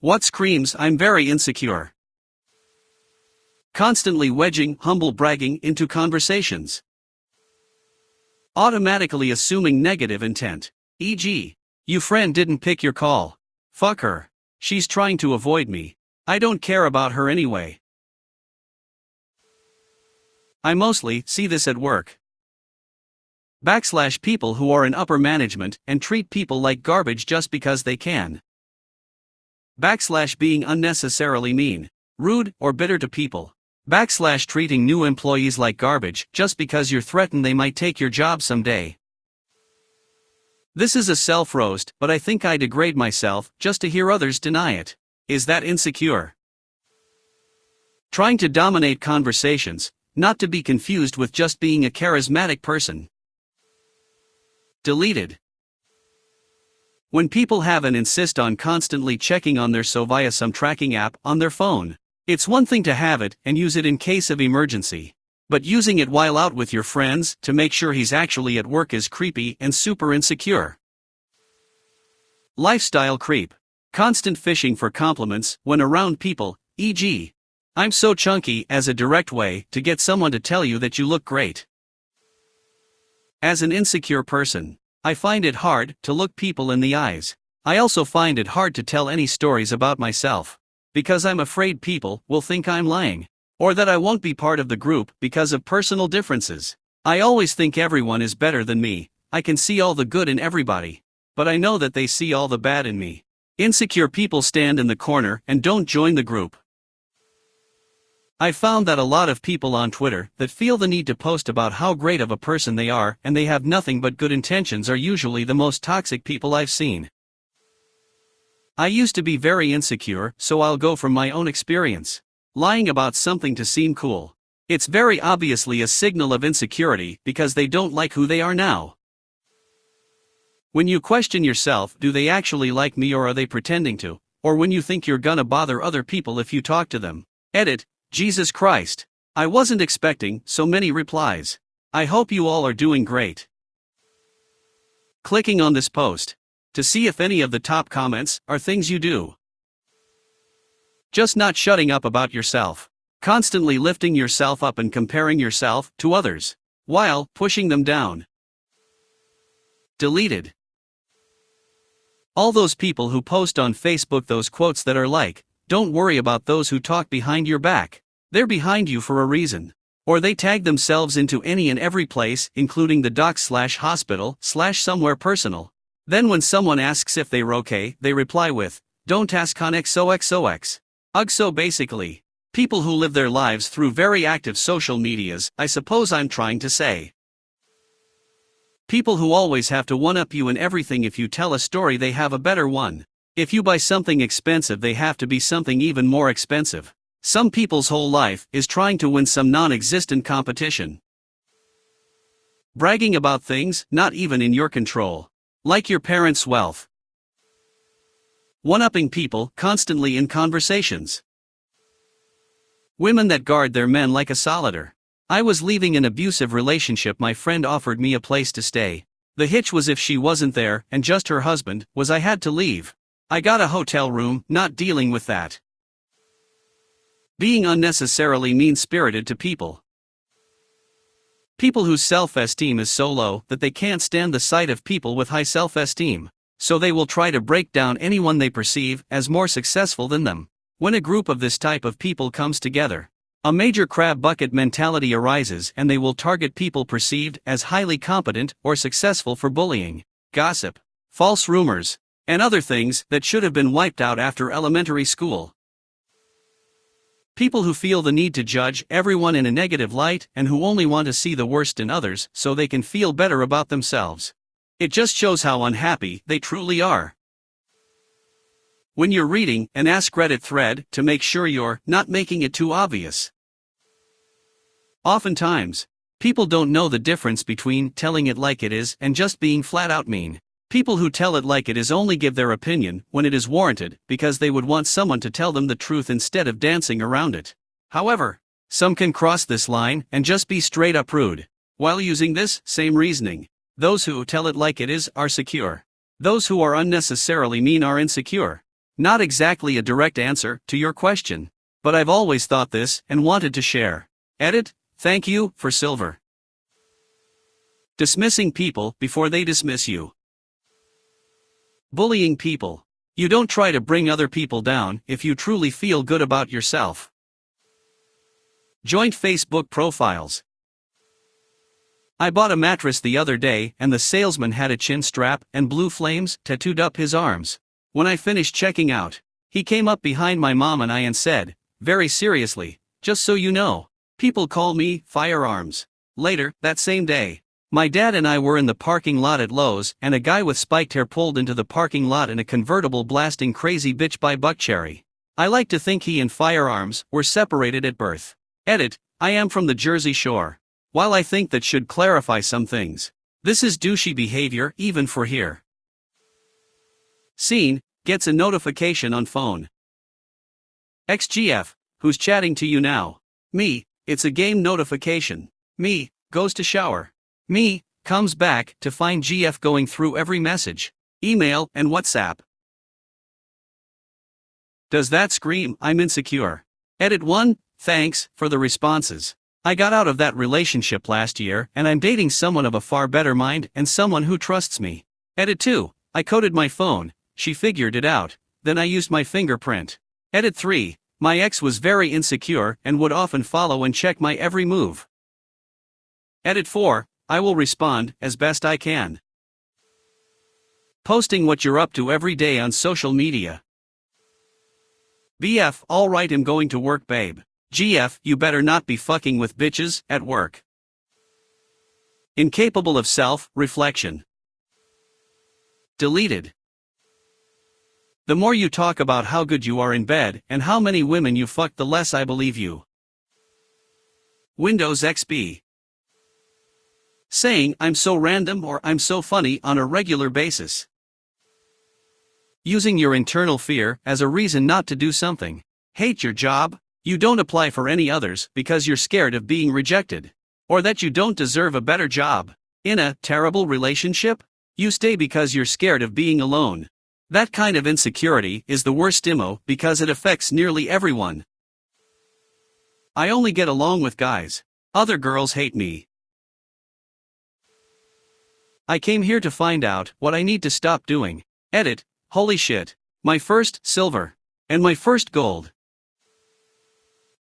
What screams, I'm very insecure. Constantly wedging humble bragging into conversations. Automatically assuming negative intent. E.g., you friend didn't pick your call. Fuck her. She's trying to avoid me. I don't care about her anyway. I mostly see this at work. People who are in upper management and treat people like garbage just because they can. Being unnecessarily mean, rude, or bitter to people. Treating new employees like garbage just because you're threatened they might take your job someday. This is a self-roast, but I think I degrade myself just to hear others deny it. Is that insecure? Trying to dominate conversations, not to be confused with just being a charismatic person. Deleted. When people have and insist on constantly checking on their so via some tracking app on their phone. It's one thing to have it and use it in case of emergency. But using it while out with your friends to make sure he's actually at work is creepy and super insecure. Lifestyle creep. Constant fishing for compliments when around people, e.g., I'm so chunky, as a direct way to get someone to tell you that you look great. As an insecure person, I find it hard to look people in the eyes. I also find it hard to tell any stories about myself. Because I'm afraid people will think I'm lying. Or that I won't be part of the group because of personal differences. I always think everyone is better than me. I can see all the good in everybody. But I know that they see all the bad in me. Insecure people stand in the corner and don't join the group. I found that a lot of people on Twitter that feel the need to post about how great of a person they are and they have nothing but good intentions are usually the most toxic people I've seen. I used to be very insecure, so I'll go from my own experience. Lying about something to seem cool. It's very obviously a signal of insecurity because they don't like who they are now. When you question yourself, do they actually like me or are they pretending to? Or when you think you're gonna bother other people if you talk to them. Edit, Jesus Christ. I wasn't expecting so many replies. I hope you all are doing great. Clicking on this post to see if any of the top comments are things you do. Just not shutting up about yourself. Constantly lifting yourself up and comparing yourself to others, while pushing them down. Deleted. All those people who post on Facebook those quotes that are like, don't worry about those who talk behind your back. They're behind you for a reason. Or they tag themselves into any and every place, including the docs/hospital/somewhere personal. Then when someone asks if they're okay, they reply with, don't ask on XOXOX. Ugh, so basically, people who live their lives through very active social medias, I suppose I'm trying to say. People who always have to one-up you in everything. If you tell a story they have a better one. If you buy something expensive they have to be something even more expensive. Some people's whole life is trying to win some non-existent competition. Bragging about things not even in your control. Like your parents' wealth. One-upping people constantly in conversations. Women that guard their men like a solitaire. I was leaving an abusive relationship. My friend offered me a place to stay. The hitch was if she wasn't there and just her husband was, I had to leave. I got a hotel room, not dealing with that. Being unnecessarily mean-spirited to people. People whose self-esteem is so low that they can't stand the sight of people with high self-esteem, so they will try to break down anyone they perceive as more successful than them. When a group of this type of people comes together, a major crab bucket mentality arises and they will target people perceived as highly competent or successful for bullying, gossip, false rumors, and other things that should have been wiped out after elementary school. People who feel the need to judge everyone in a negative light and who only want to see the worst in others so they can feel better about themselves. It just shows how unhappy they truly are. When you're reading an AskReddit thread, to make sure you're not making it too obvious. Oftentimes, people don't know the difference between telling it like it is and just being flat out mean. People who tell it like it is only give their opinion when it is warranted because they would want someone to tell them the truth instead of dancing around it. However, some can cross this line and just be straight up rude. While using this same reasoning, those who tell it like it is are secure. Those who are unnecessarily mean are insecure. Not exactly a direct answer to your question. But I've always thought this and wanted to share. Edit, thank you for silver. Dismissing people before they dismiss you. Bullying people. You don't try to bring other people down if you truly feel good about yourself. Joint Facebook profiles. I bought a mattress the other day and the salesman had a chin strap and blue flames tattooed up his arms. When I finished checking out, he came up behind my mom and I and said, very seriously, just so you know, people call me Firearms. Later, that same day, my dad and I were in the parking lot at Lowe's and a guy with spiked hair pulled into the parking lot in a convertible blasting Crazy Bitch by Buckcherry. I like to think he and Firearms were separated at birth. Edit, I am from the Jersey Shore. While I think that should clarify some things, this is douchey behavior even for here. Scene, gets a notification on phone. XGF, who's chatting to you now? Me, it's a game notification. Me, goes to shower. Me, comes back to find GF going through every message, email and WhatsApp. Does that scream I'm insecure? Edit 1, thanks for the responses. I got out of that relationship last year and I'm dating someone of a far better mind and someone who trusts me. Edit 2, I coded my phone, she figured it out, then I used my fingerprint. Edit 3, my ex was very insecure and would often follow and check my every move. Edit 4, I will respond as best I can. Posting what you're up to every day on social media. BF, alright, I'm going to work, babe. GF, you better not be fucking with bitches at work. Incapable of self-reflection. Deleted. The more you talk about how good you are in bed and how many women you fucked, the less I believe you. Windows XP. Saying I'm so random or I'm so funny on a regular basis. Using your internal fear as a reason not to do something. Hate your job? You don't apply for any others because you're scared of being rejected. Or that you don't deserve a better job. In a terrible relationship? You stay because you're scared of being alone. That kind of insecurity is the worst emo because it affects nearly everyone. I only get along with guys. Other girls hate me. I came here to find out what I need to stop doing. Edit, holy shit. My first silver. And my first gold.